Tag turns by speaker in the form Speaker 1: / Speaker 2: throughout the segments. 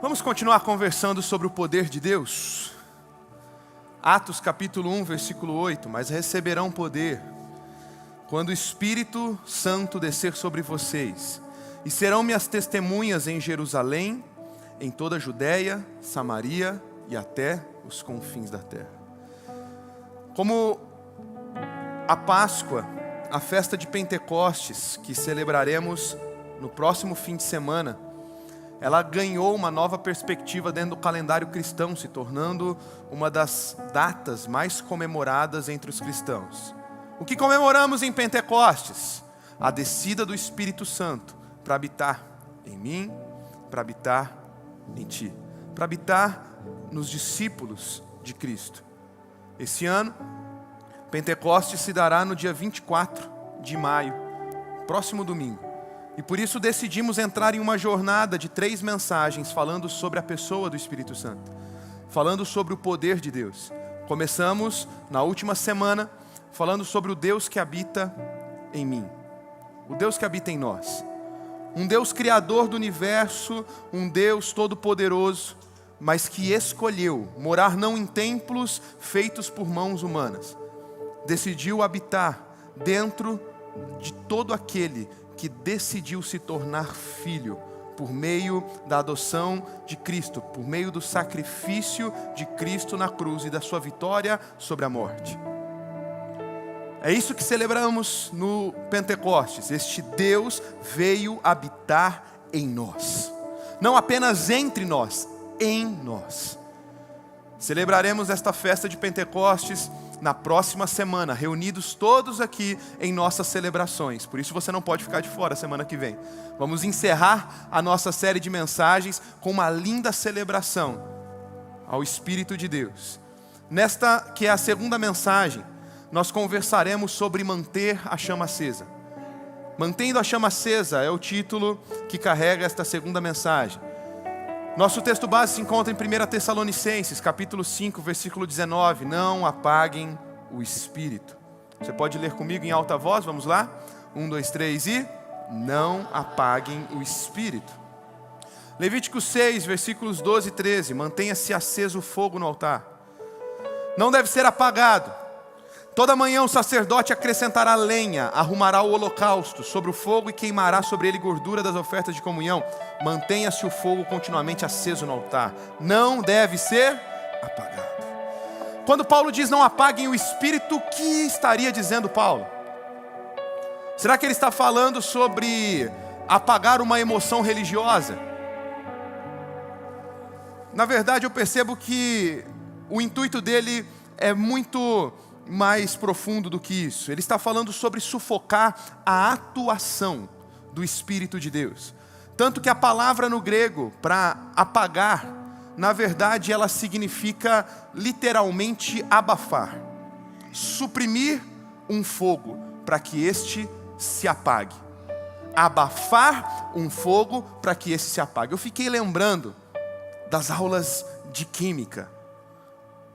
Speaker 1: Vamos continuar conversando sobre o poder de Deus? Atos capítulo 1, versículo 8. Mas receberão poder quando o Espírito Santo descer sobre vocês, e serão minhas testemunhas em Jerusalém, em toda a Judéia, Samaria e até os confins da terra. Como a Páscoa, a festa de Pentecostes, que celebraremos no próximo fim de semana, ela ganhou uma nova perspectiva dentro do calendário cristão, se tornando uma das datas mais comemoradas entre os cristãos. O que comemoramos em Pentecostes? A descida do Espírito Santo para habitar em mim, para habitar em ti, para habitar nos discípulos de Cristo. Esse ano, Pentecostes se dará no dia 24 de maio, próximo domingo. E por isso decidimos entrar em uma jornada de 3 mensagens falando sobre a pessoa do Espírito Santo, falando sobre o poder de Deus. Começamos na última semana falando sobre o Deus que habita em mim, o Deus que habita em nós. Um Deus criador do universo, um Deus todo-poderoso, mas que escolheu morar não em templos feitos por mãos humanas. Decidiu habitar dentro de todo aquele que decidiu se tornar filho por meio da adoção de Cristo, por meio do sacrifício de Cristo na cruz e da sua vitória sobre a morte. É isso que celebramos no Pentecostes. Este Deus veio habitar em nós. Não apenas entre nós, em nós. Celebraremos esta festa de Pentecostes na próxima semana, reunidos todos aqui em nossas celebrações. Por isso você não pode ficar de fora semana que vem. Vamos encerrar a nossa série de mensagens com uma linda celebração ao Espírito de Deus. Nesta que é a segunda mensagem, nós conversaremos sobre manter a chama acesa. Mantendo a chama acesa é o título que carrega esta segunda mensagem. Nosso texto base se encontra em 1 Tessalonicenses, capítulo 5, versículo 19. Não apaguem o Espírito. Você pode ler comigo em alta voz? Vamos lá? 1, 2, 3 e... Não apaguem o Espírito. Levítico 6, versículos 12 e 13. Mantenha-se aceso o fogo no altar. Não deve ser apagado. Toda manhã o sacerdote acrescentará lenha, arrumará o holocausto sobre o fogo e queimará sobre ele gordura das ofertas de comunhão. Mantenha-se o fogo continuamente aceso no altar. Não deve ser apagado. Quando Paulo diz não apaguem o Espírito, o que estaria dizendo Paulo? Será que ele está falando sobre apagar uma emoção religiosa? Na verdade, eu percebo que o intuito dele é muito mais profundo do que isso. Ele está falando sobre sufocar a atuação do Espírito de Deus. Tanto que a palavra no grego para apagar, na verdade ela significa literalmente abafar. Suprimir um fogo para que este se apague. Abafar um fogo para que este se apague. Eu fiquei lembrando das aulas de química.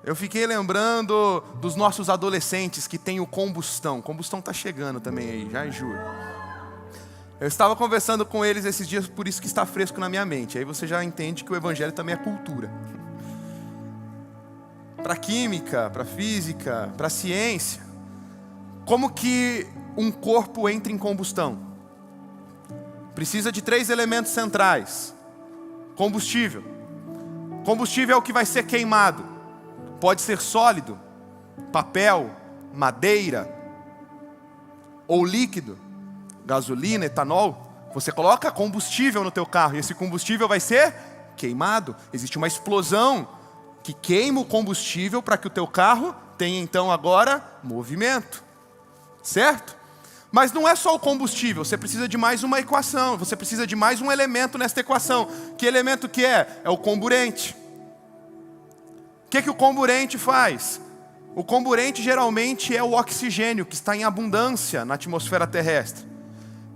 Speaker 1: Eu fiquei lembrando dos nossos adolescentes que tem o combustão. Combustão está chegando também aí, já juro. Eu estava conversando com eles esses dias, por isso que está fresco na minha mente. Aí você já entende que o evangelho também é cultura. Para química, para física, para ciência. Como que um corpo entra em combustão? Precisa de 3 elementos centrais. Combustível. Combustível é o que vai ser queimado. Pode ser sólido, papel, madeira, ou líquido, gasolina, etanol. Você coloca combustível no teu carro e esse combustível vai ser queimado. Existe uma explosão que queima o combustível para que o teu carro tenha então agora movimento. Certo? Mas não é só o combustível, você precisa de mais uma equação, você precisa de mais um elemento nesta equação. Que elemento que é? É o comburente. O que o comburente faz? O comburente geralmente é o oxigênio que está em abundância na atmosfera terrestre.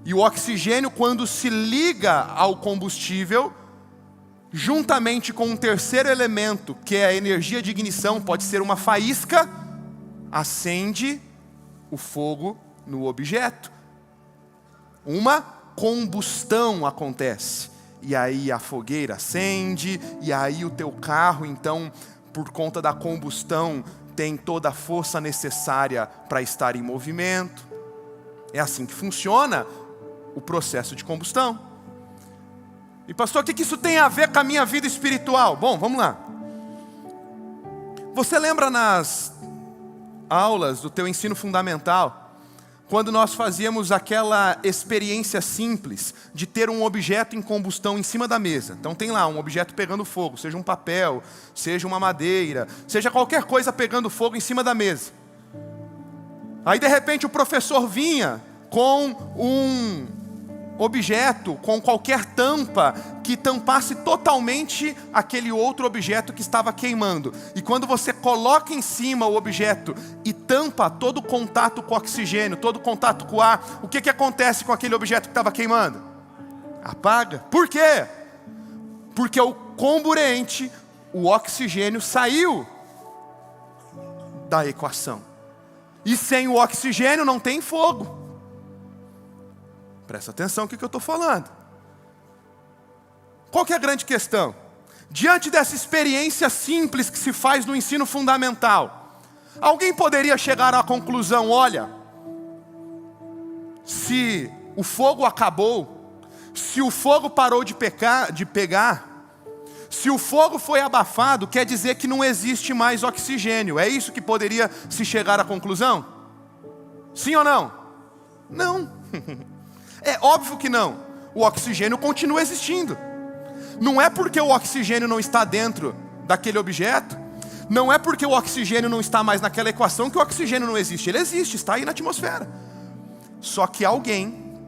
Speaker 1: E o oxigênio, quando se liga ao combustível, juntamente com um terceiro elemento, que é a energia de ignição, pode ser uma faísca, acende o fogo no objeto. Uma combustão acontece. e aí a fogueira acende, e aí o teu carro, então, por conta da combustão, tem toda a força necessária para estar em movimento. É assim que funciona o processo de combustão. E pastor, o que isso tem a ver com a minha vida espiritual? Bom, vamos lá. Você lembra nas aulas do teu ensino fundamental, quando nós fazíamos aquela experiência simples de ter um objeto em combustão em cima da mesa? Então tem lá um objeto pegando fogo, seja um papel, seja uma madeira, seja qualquer coisa pegando fogo em cima da mesa. Aí de repente o professor vinha com um objeto, com qualquer tampa que tampasse totalmente aquele outro objeto que estava queimando. E quando você coloca em cima o objeto e tampa todo o contato com o oxigênio, todo o contato com o ar, o que acontece com aquele objeto que estava queimando? Apaga. Por quê? Porque o comburente, o oxigênio, saiu da equação. E sem o oxigênio não tem fogo. Presta atenção no que eu estou falando. Qual que é a grande questão? Diante dessa experiência simples que se faz no ensino fundamental, alguém poderia chegar à conclusão: olha, se o fogo acabou, se o fogo parou de pegar, se o fogo foi abafado, quer dizer que não existe mais oxigênio. É isso que poderia se chegar à conclusão? Sim ou não? Não. É óbvio que não. O oxigênio continua existindo. Não é porque o oxigênio não está dentro daquele objeto, não é porque o oxigênio não está mais naquela equação que o oxigênio não existe. Ele existe, está aí na atmosfera. Só que alguém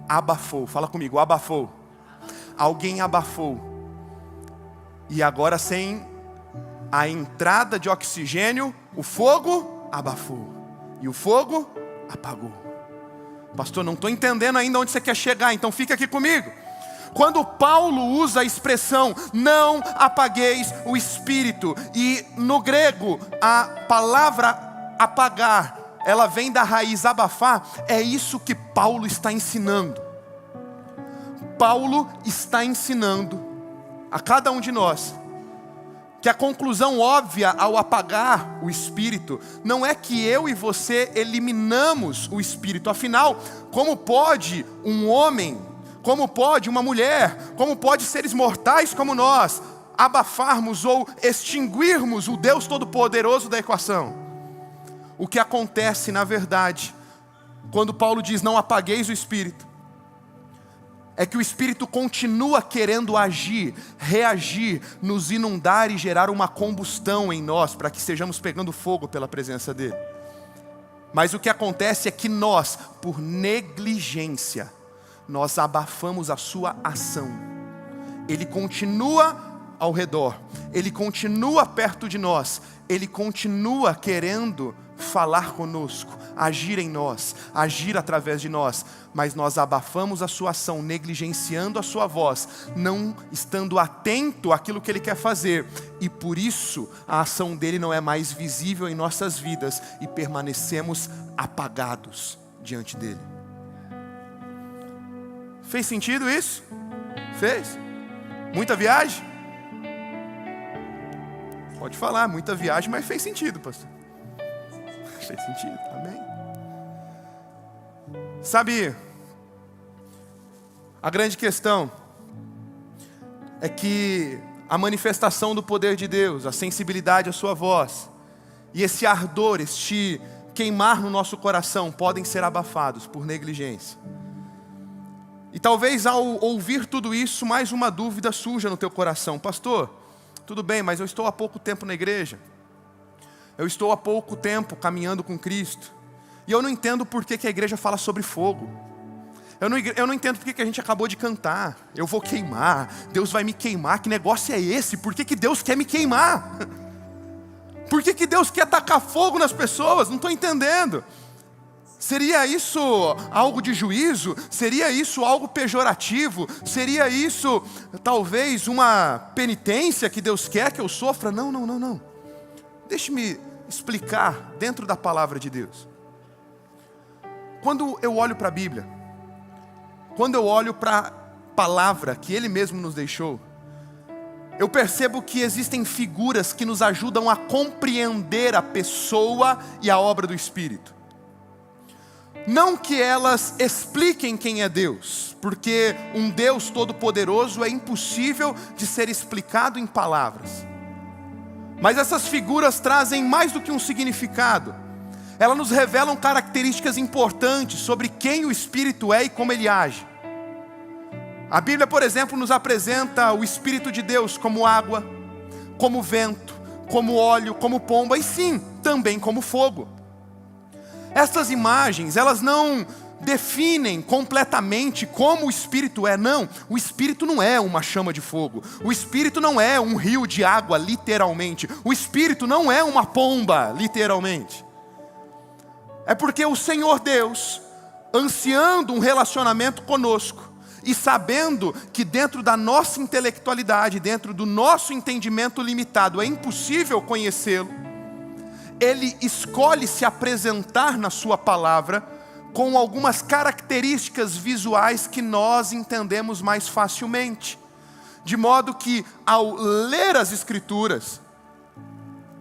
Speaker 1: abafou. Fala comigo, abafou. Alguém abafou. E agora, sem a entrada de oxigênio, o fogo abafou. E o fogo apagou. Pastor, não estou entendendo ainda onde você quer chegar, então fica aqui comigo. Quando Paulo usa a expressão, não apagueis o espírito, e no grego a palavra apagar, ela vem da raiz abafar, é isso que Paulo está ensinando. Paulo está ensinando a cada um de nós que a conclusão óbvia ao apagar o espírito não é que eu e você eliminamos o espírito. Afinal, como pode um homem, como pode uma mulher, como pode seres mortais como nós abafarmos ou extinguirmos o Deus Todo-Poderoso da equação? O que acontece, na verdade, quando Paulo diz não apagueis o espírito, é que o Espírito continua querendo agir, reagir, nos inundar e gerar uma combustão em nós, para que estejamos pegando fogo pela presença dEle. Mas o que acontece é que nós, por negligência, nós abafamos a sua ação. Ele continua ao redor, Ele continua perto de nós, Ele continua querendo falar conosco, agir em nós, agir através de nós, mas nós abafamos a sua ação, negligenciando a sua voz, não estando atento àquilo que Ele quer fazer, e por isso a ação dEle não é mais visível em nossas vidas, e permanecemos apagados diante dEle. Fez sentido isso? Fez? Muita viagem? Pode falar, muita viagem, mas fez sentido, pastor. Fez sentido, amém? Sabe, a grande questão é que a manifestação do poder de Deus, a sensibilidade à sua voz e esse ardor, este queimar no nosso coração podem ser abafados por negligência. E talvez ao ouvir tudo isso, mais uma dúvida surja no teu coração: pastor, tudo bem, mas eu estou há pouco tempo na igreja, eu estou há pouco tempo caminhando com Cristo, e eu não entendo por que a igreja fala sobre fogo. Eu não entendo por que a gente acabou de cantar. Eu vou queimar, Deus vai me queimar. Que negócio é esse? Por que Deus quer me queimar? Por que Deus quer tacar fogo nas pessoas? Não estou entendendo. Seria isso algo de juízo? Seria isso algo pejorativo? Seria isso talvez uma penitência que Deus quer que eu sofra? Não. Deixe-me explicar dentro da palavra de Deus. Quando eu olho para a Bíblia, quando eu olho para palavra que Ele mesmo nos deixou, eu percebo que existem figuras que nos ajudam a compreender a pessoa e a obra do Espírito. Não que elas expliquem quem é Deus, porque um Deus todo-poderoso é impossível de ser explicado em palavras. Mas essas figuras trazem mais do que um significado. Elas nos revelam características importantes sobre quem o Espírito é e como ele age. A Bíblia, por exemplo, nos apresenta o Espírito de Deus como água, como vento, como óleo, como pomba e sim, também como fogo. Essas imagens, elas não definem completamente como o Espírito é, não. O Espírito não é uma chama de fogo. O Espírito não é um rio de água, literalmente. O Espírito não é uma pomba, literalmente. É porque o Senhor Deus, ansiando um relacionamento conosco, e sabendo que dentro da nossa intelectualidade, dentro do nosso entendimento limitado, é impossível conhecê-lo, Ele escolhe se apresentar na sua palavra com algumas características visuais que nós entendemos mais facilmente. De modo que ao ler as Escrituras,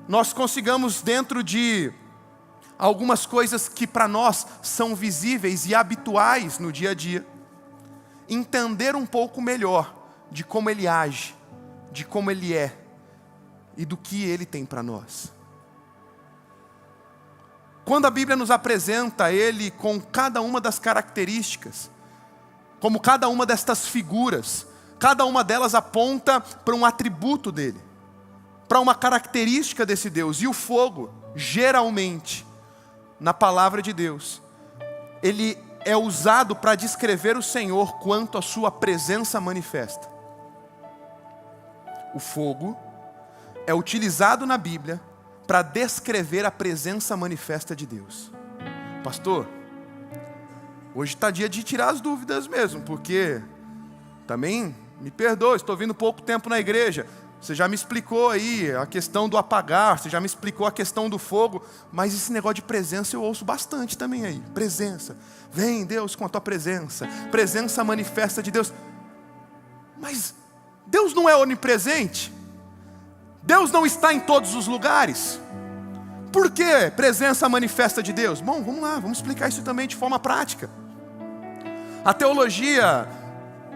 Speaker 1: nós consigamos dentro de algumas coisas que para nós são visíveis e habituais no dia a dia, entender um pouco melhor de como Ele age, de como Ele é e do que Ele tem para nós. Quando a Bíblia nos apresenta Ele com cada uma das características, como cada uma destas figuras, cada uma delas aponta para um atributo dEle, para uma característica desse Deus. E o fogo, geralmente, na palavra de Deus, ele é usado para descrever o Senhor quanto à sua presença manifesta. O fogo é utilizado na Bíblia para descrever a presença manifesta de Deus. Pastor, hoje está dia de tirar as dúvidas mesmo, porque também, me perdoe, estou vindo pouco tempo na igreja. Você já me explicou aí a questão do apagar, você já me explicou a questão do fogo, mas esse negócio de presença eu ouço bastante também aí. Presença, vem Deus com a tua presença, presença manifesta de Deus. Mas Deus não é onipresente? Deus não está em todos os lugares? Por que presença manifesta de Deus? Bom, vamos lá, vamos explicar isso também de forma prática. A teologia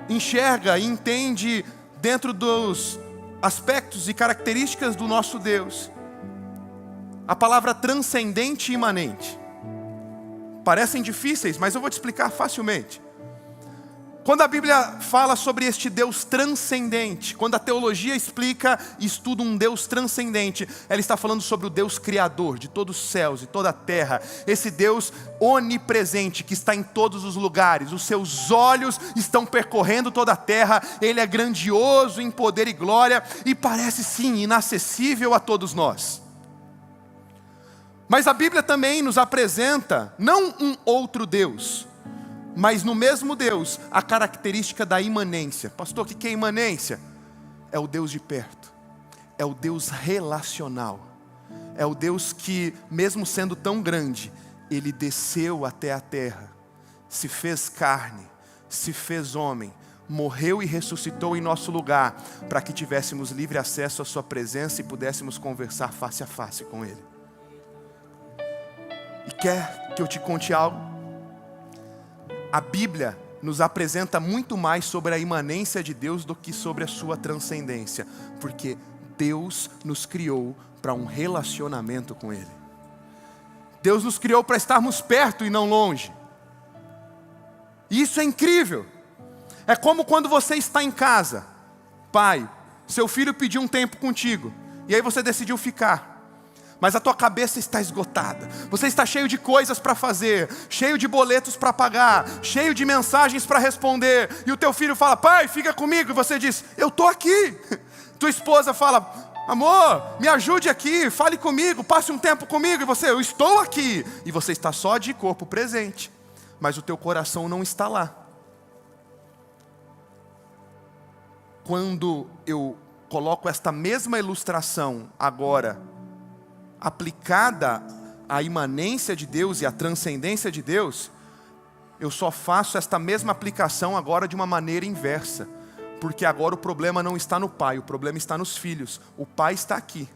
Speaker 1: enxerga e entende dentro dos aspectos e características do nosso Deus a palavra transcendente e imanente. Parecem difíceis, mas eu vou te explicar facilmente. Quando a Bíblia fala sobre este Deus transcendente, quando a teologia explica e estuda um Deus transcendente, ela está falando sobre o Deus criador de todos os céus e toda a terra. Esse Deus onipresente que está em todos os lugares. Os seus olhos estão percorrendo toda a terra. Ele é grandioso em poder e glória e parece sim inacessível a todos nós. Mas a Bíblia também nos apresenta não um outro Deus, mas no mesmo Deus, a característica da imanência. Pastor, o que é imanência? É o Deus de perto. É o Deus relacional. É o Deus que, mesmo sendo tão grande, Ele desceu até a terra, se fez carne, se fez homem, morreu e ressuscitou em nosso lugar, para que tivéssemos livre acesso à sua presença e pudéssemos conversar face a face com Ele. E quer que eu te conte algo? A Bíblia nos apresenta muito mais sobre a imanência de Deus do que sobre a sua transcendência, porque Deus nos criou para um relacionamento com Ele. Deus nos criou para estarmos perto e não longe. E isso é incrível. É como quando você está em casa, pai, seu filho pediu um tempo contigo, e aí você decidiu ficar. Mas a tua cabeça está esgotada. Você está cheio de coisas para fazer, cheio de boletos para pagar, cheio de mensagens para responder. E o teu filho fala, pai, fica comigo. E você diz, eu estou aqui. Tua esposa fala, amor, me ajude aqui, fale comigo, passe um tempo comigo. E você, eu estou aqui. E você está só de corpo presente, mas o teu coração não está lá. Quando eu coloco esta mesma ilustração agora, aplicada à imanência de Deus e à transcendência de Deus, eu só faço esta mesma aplicação agora de uma maneira inversa. Porque agora o problema não está no pai, o problema está nos filhos. O pai está aqui.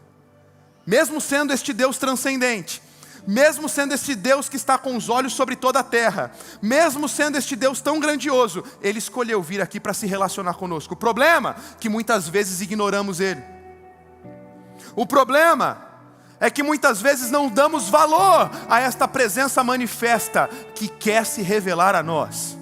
Speaker 1: Mesmo sendo este Deus transcendente, mesmo sendo este Deus que está com os olhos sobre toda a terra, mesmo sendo este Deus tão grandioso, Ele escolheu vir aqui para se relacionar conosco. O problema é que muitas vezes ignoramos Ele. O problema é que muitas vezes não damos valor a esta presença manifesta que quer se revelar a nós,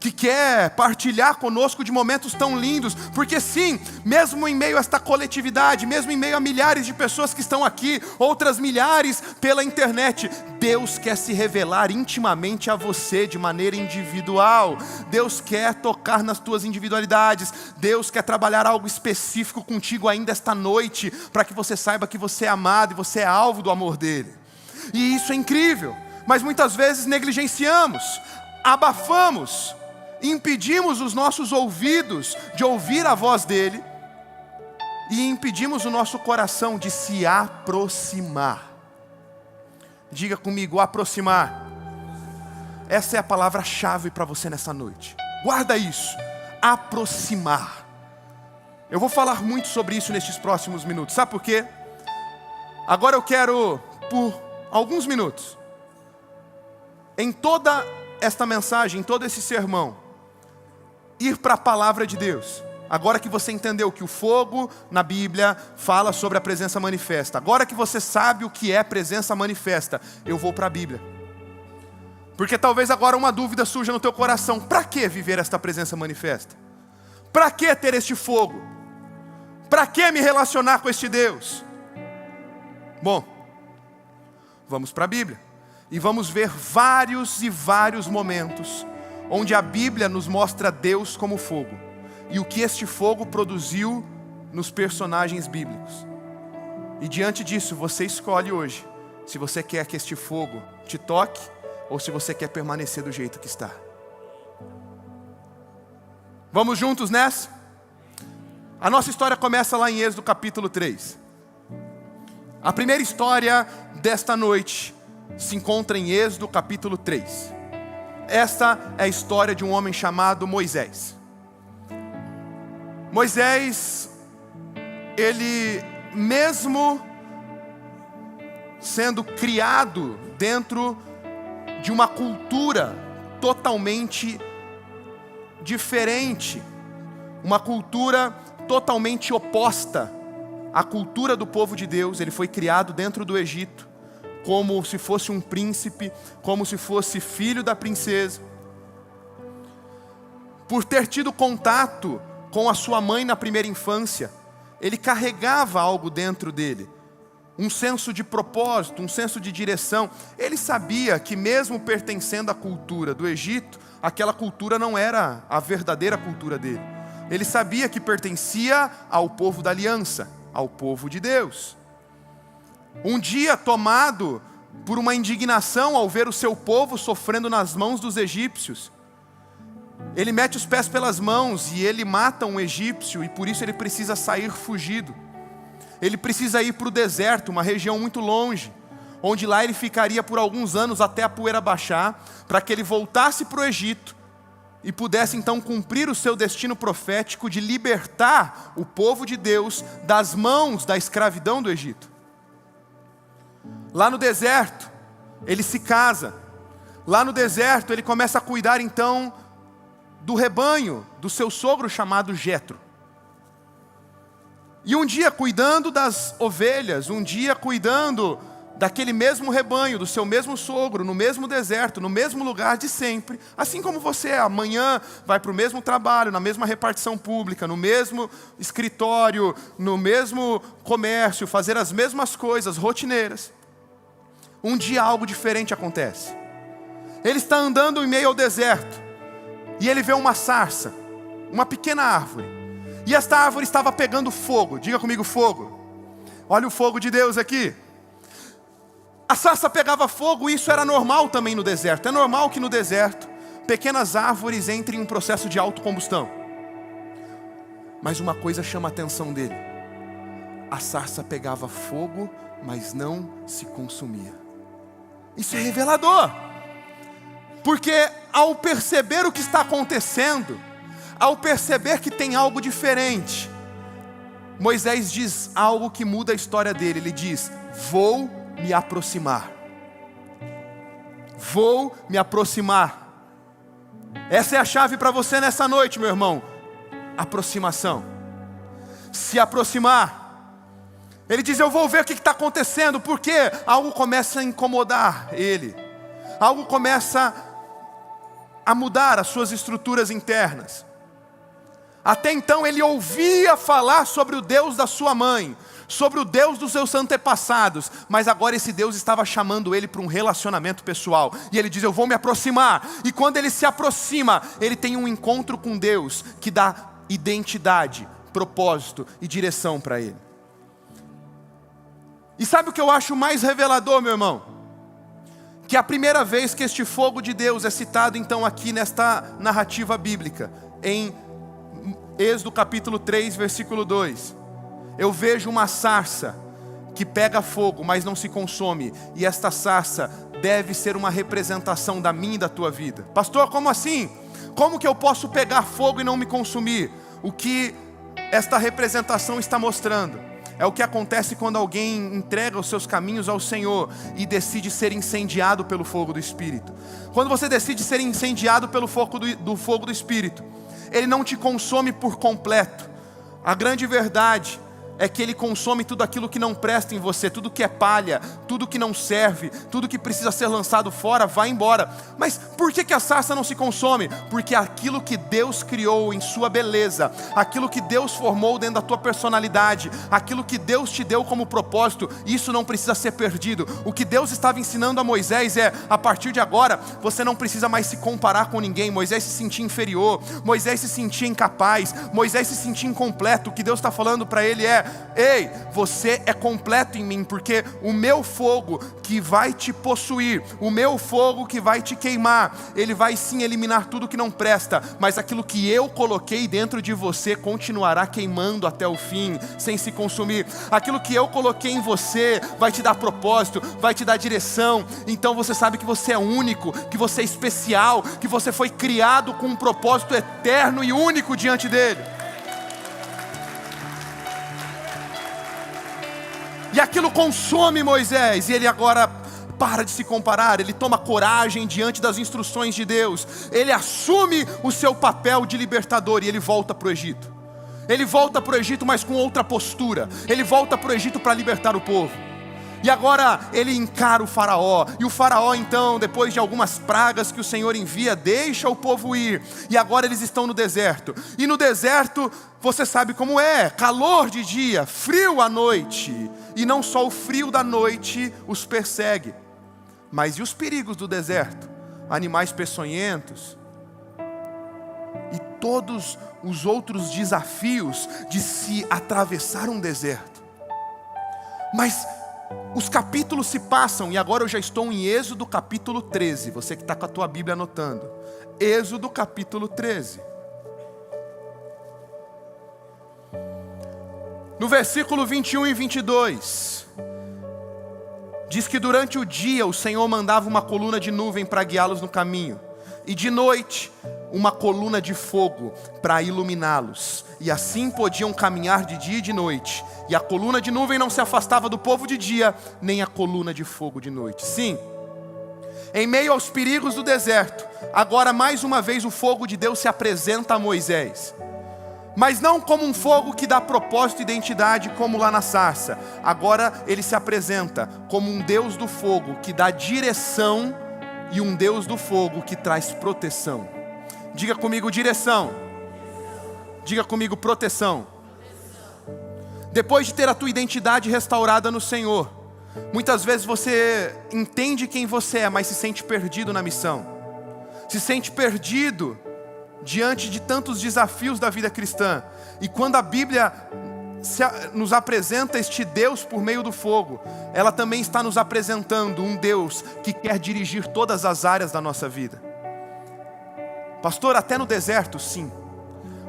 Speaker 1: que quer partilhar conosco de momentos tão lindos, porque sim, mesmo em meio a esta coletividade, mesmo em meio a milhares de pessoas que estão aqui, outras milhares pela internet, Deus quer se revelar intimamente a você de maneira individual. Deus quer tocar nas tuas individualidades. Deus quer trabalhar algo específico contigo ainda esta noite, para que você saiba que você é amado e você é alvo do amor dele. E isso é incrível, mas muitas vezes negligenciamos, abafamos, impedimos os nossos ouvidos de ouvir a voz dele e impedimos o nosso coração de se aproximar. Diga comigo, aproximar. Essa é a palavra-chave para você nessa noite. Guarda isso, aproximar. Eu vou falar muito sobre isso nestes próximos minutos. Sabe por quê? Agora eu quero, por alguns minutos, em toda esta mensagem, em todo esse sermão, ir para a palavra de Deus. Agora que você entendeu que o fogo na Bíblia fala sobre a presença manifesta, agora que você sabe o que é presença manifesta, eu vou para a Bíblia. Porque talvez agora uma dúvida surja no teu coração: para que viver esta presença manifesta? Para que ter este fogo? Para que me relacionar com este Deus? Bom, vamos para a Bíblia e vamos ver vários e vários momentos onde a Bíblia nos mostra Deus como fogo e o que este fogo produziu nos personagens bíblicos. E diante disso, você escolhe hoje se você quer que este fogo te toque ou se você quer permanecer do jeito que está. Vamos juntos nessa? A nossa história começa lá em Êxodo capítulo 3. A primeira história desta noite se encontra em Êxodo capítulo 3. Esta é a história de um homem chamado Moisés. Moisés, ele mesmo sendo criado dentro de uma cultura totalmente diferente, uma cultura totalmente oposta à cultura do povo de Deus, ele foi criado dentro do Egito, como se fosse um príncipe, como se fosse filho da princesa. Por ter tido contato com a sua mãe na primeira infância, ele carregava algo dentro dele, um senso de propósito, um senso de direção. Ele sabia que mesmo pertencendo à cultura do Egito, aquela cultura não era a verdadeira cultura dele. Ele sabia que pertencia ao povo da aliança, ao povo de Deus. Um dia, tomado por uma indignação ao ver o seu povo sofrendo nas mãos dos egípcios, ele mete os pés pelas mãos e ele mata um egípcio, e por isso ele precisa sair fugido. Ele precisa ir para o deserto, uma região muito longe, onde lá ele ficaria por alguns anos até a poeira baixar, para que ele voltasse para o Egito e pudesse então cumprir o seu destino profético de libertar o povo de Deus das mãos da escravidão do Egito. Lá no deserto, ele se casa. Lá no deserto, ele começa a cuidar então do rebanho do seu sogro chamado Jetro. E um dia cuidando das ovelhas, um dia cuidando daquele mesmo rebanho, do seu mesmo sogro, no mesmo deserto, no mesmo lugar de sempre, assim como você amanhã vai para o mesmo trabalho, na mesma repartição pública, no mesmo escritório, no mesmo comércio, fazer as mesmas coisas rotineiras. Um dia algo diferente acontece. Ele está andando em meio ao deserto e ele vê uma sarça, uma pequena árvore. E esta árvore estava pegando fogo. Diga comigo, fogo. Olha o fogo de Deus aqui. A sarça pegava fogo e isso era normal também no deserto. É normal que no deserto pequenas árvores entrem em um processo de autocombustão. Mas uma coisa chama a atenção dele. A sarça pegava fogo, mas não se consumia. Isso é revelador. Porque ao perceber o que está acontecendo, ao perceber que tem algo diferente, Moisés diz algo que muda a história dele. Ele diz: vou me aproximar. Vou me aproximar. Essa é a chave para você nessa noite, meu irmão. Aproximação. Se aproximar. Ele diz: eu vou ver o que está acontecendo, porque algo começa a incomodar ele. Algo começa a mudar as suas estruturas internas. Até então ele ouvia falar sobre o Deus da sua mãe, sobre o Deus dos seus antepassados, mas agora esse Deus estava chamando ele para um relacionamento pessoal. E ele diz: eu vou me aproximar. E quando ele se aproxima, ele tem um encontro com Deus que dá identidade, propósito e direção para ele. E sabe o que eu acho mais revelador, meu irmão? Que a primeira vez que este fogo de Deus é citado então aqui nesta narrativa bíblica, em Êxodo capítulo 3, versículo 2. Eu vejo uma sarça que pega fogo, mas não se consome. E esta sarça deve ser uma representação da minha e da tua vida. Pastor, como assim? Como que eu posso pegar fogo e não me consumir? O que esta representação está mostrando é o que acontece quando alguém entrega os seus caminhos ao Senhor e decide ser incendiado pelo fogo do Espírito. Quando você decide ser incendiado pelo fogo do Espírito, ele não te consome por completo. A grande verdade é que ele consome tudo aquilo que não presta em você, tudo que é palha, tudo que não serve, tudo que precisa ser lançado fora, vai embora. Mas por que a sarça não se consome? Porque aquilo que Deus criou em sua beleza, aquilo que Deus formou dentro da tua personalidade, aquilo que Deus te deu como propósito, isso não precisa ser perdido. O que Deus estava ensinando a Moisés é: a partir de agora, você não precisa mais se comparar com ninguém. Moisés se sentia inferior, Moisés se sentia incapaz, Moisés se sentia incompleto. O que Deus está falando para ele é: ei, você é completo em mim, porque o meu fogo que vai te possuir, o meu fogo que vai te queimar, ele vai sim eliminar tudo que não presta, mas aquilo que eu coloquei dentro de você continuará queimando até o fim, sem se consumir. Aquilo que eu coloquei em você vai te dar propósito, vai te dar direção. Então você sabe que você é único, que você é especial, que você foi criado com um propósito eterno e único diante dele. E aquilo consome Moisés, e ele agora para de se comparar, ele toma coragem diante das instruções de Deus, ele assume o seu papel de libertador e ele volta para o Egito. Ele volta para o Egito, mas com outra postura. Ele volta para o Egito para libertar o povo. E agora ele encara o faraó. E o faraó então, depois de algumas pragas que o Senhor envia, deixa o povo ir. E agora eles estão no deserto. E no deserto, você sabe como é: calor de dia, frio à noite. E não só o frio da noite os persegue, mas e os perigos do deserto? Animais peçonhentos e todos os outros desafios de se atravessar um deserto. Mas os capítulos se passam, e agora eu já estou em Êxodo capítulo 13. Você que está com a tua Bíblia anotando, Êxodo capítulo 13. No versículo 21 e 22, diz que durante o dia o Senhor mandava uma coluna de nuvem para guiá-los no caminho, e de noite uma coluna de fogo para iluminá-los, e assim podiam caminhar de dia e de noite, e a coluna de nuvem não se afastava do povo de dia, nem a coluna de fogo de noite. Sim, em meio aos perigos do deserto, agora mais uma vez o fogo de Deus se apresenta a Moisés, mas não como um fogo que dá propósito e identidade como lá na sarça. Agora ele se apresenta como um Deus do fogo que dá direção e um Deus do fogo que traz proteção. Diga comigo: direção. Diga comigo: proteção. Depois de ter a tua identidade restaurada no Senhor, muitas vezes você entende quem você é, mas se sente perdido na missão. Se sente perdido diante de tantos desafios da vida cristã. E quando a Bíblia nos apresenta este Deus por meio do fogo, ela também está nos apresentando um Deus que quer dirigir todas as áreas da nossa vida. Pastor, até no deserto? Sim.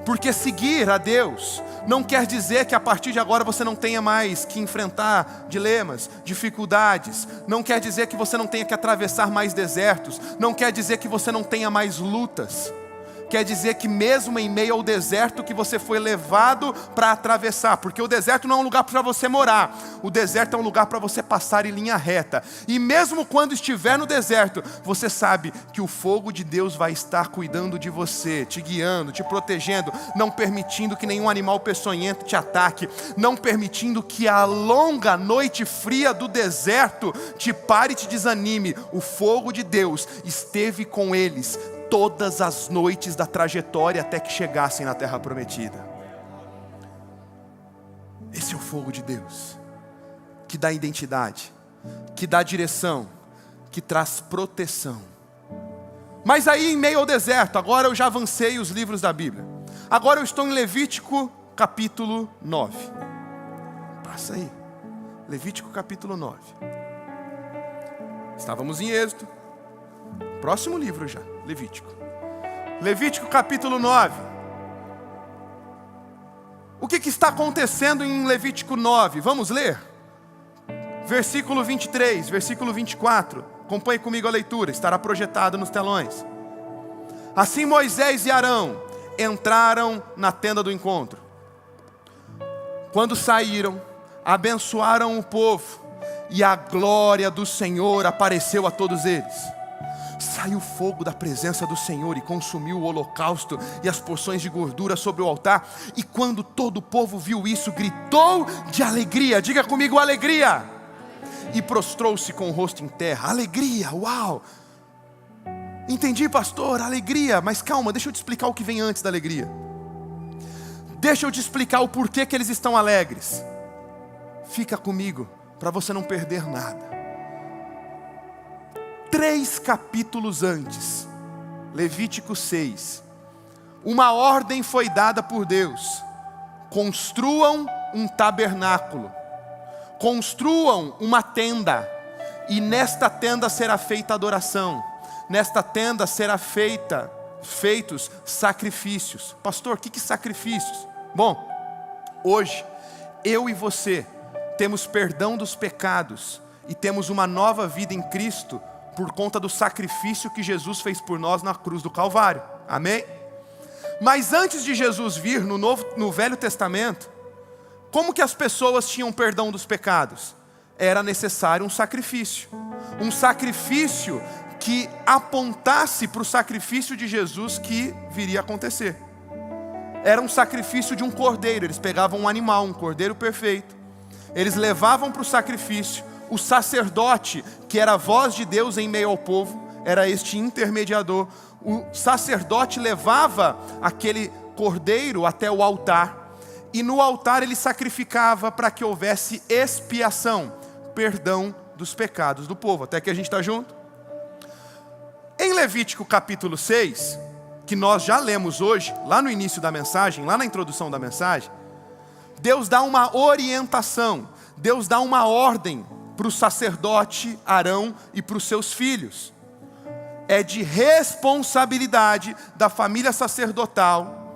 Speaker 1: Porque seguir a Deus não quer dizer que a partir de agora você não tenha mais que enfrentar dilemas, dificuldades. Não quer dizer que você não tenha que atravessar mais desertos. Não quer dizer que você não tenha mais lutas. Quer dizer que mesmo em meio ao deserto que você foi levado para atravessar, porque o deserto não é um lugar para você morar, o deserto é um lugar para você passar em linha reta. E mesmo quando estiver no deserto, você sabe que o fogo de Deus vai estar cuidando de você, te guiando, te protegendo, não permitindo que nenhum animal peçonhento te ataque, não permitindo que a longa noite fria do deserto te pare e te desanime. O fogo de Deus esteve com eles todas as noites da trajetória até que chegassem na terra prometida. Esse é o fogo de Deus, que dá identidade, que dá direção, que traz proteção. Mas aí em meio ao deserto, agora eu já avancei os livros da Bíblia. Agora eu estou em Levítico capítulo 9. Passa aí, Levítico capítulo 9. Estávamos em Êxodo. Próximo livro já, Levítico. Levítico capítulo 9. O que está acontecendo em Levítico 9? Vamos ler? Versículo 23, versículo 24. Acompanhe comigo a leitura, estará projetado nos telões. Assim Moisés e Arão entraram na tenda do encontro. Quando saíram, abençoaram o povo, e a glória do Senhor apareceu a todos eles. Saiu fogo da presença do Senhor e consumiu o holocausto e as porções de gordura sobre o altar. E quando todo o povo viu isso, gritou de alegria. Diga comigo, alegria. E prostrou-se com o rosto em terra. Alegria, uau. Entendi, pastor, alegria. Mas calma, deixa eu te explicar o que vem antes da alegria. Deixa eu te explicar o porquê que eles estão alegres. Fica comigo, para você não perder nada. 3 capítulos antes, Levítico 6, uma ordem foi dada por Deus: construam um tabernáculo, construam uma tenda, e nesta tenda será feita adoração, nesta tenda será feitos sacrifícios. Pastor, que sacrifícios? Bom, hoje, eu e você temos perdão dos pecados e temos uma nova vida em Cristo, por conta do sacrifício que Jesus fez por nós na cruz do Calvário, amém? Mas antes de Jesus vir no Velho Testamento, como que as pessoas tinham perdão dos pecados? Era necessário um sacrifício que apontasse para o sacrifício de Jesus que viria a acontecer. Era um sacrifício de um cordeiro. Eles pegavam um animal, um cordeiro perfeito, eles levavam para o sacrifício. O sacerdote, que era a voz de Deus em meio ao povo, era este intermediador. O sacerdote levava aquele cordeiro até o altar, e no altar ele sacrificava para que houvesse expiação, perdão dos pecados do povo. Até que a gente está junto? Em Levítico capítulo 6, que nós já lemos hoje, lá no início da mensagem, lá na introdução da mensagem, Deus dá uma orientação, Deus dá uma ordem para o sacerdote Arão e para os seus filhos. É de responsabilidade da família sacerdotal